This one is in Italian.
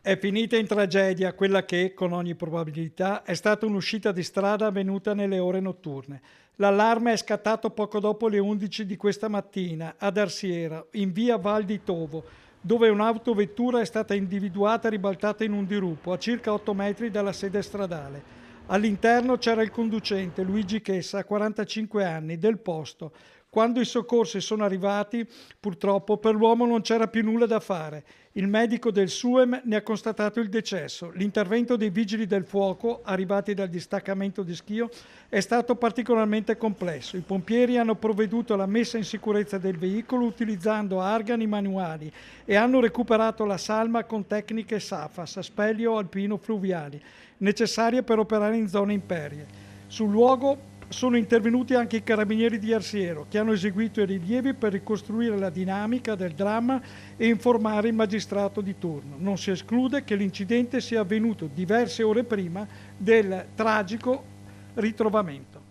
È finita in tragedia quella che, con ogni probabilità, è stata un'uscita di strada avvenuta nelle ore notturne. L'allarme è scattato poco dopo le 11 di questa mattina ad Arsiera, in via Val di Tovo, dove un'autovettura è stata individuata ribaltata in un dirupo a circa 8 metri dalla sede stradale. All'interno c'era il conducente Luigi Chessa, 45 anni, del posto. Quando i soccorsi sono arrivati, purtroppo per l'uomo non c'era più nulla da fare. Il medico del SUEM ne ha constatato il decesso. L'intervento dei vigili del fuoco, arrivati dal distaccamento di Schio, è stato particolarmente complesso. I pompieri hanno provveduto alla messa in sicurezza del veicolo utilizzando argani manuali e hanno recuperato la salma con tecniche SAFAS, speleo alpino fluviali, necessarie per operare in zone impervie. Sul luogo sono intervenuti anche i carabinieri di Arsiero, che hanno eseguito i rilievi per ricostruire la dinamica del dramma e informare il magistrato di turno. Non si esclude che l'incidente sia avvenuto diverse ore prima del tragico ritrovamento.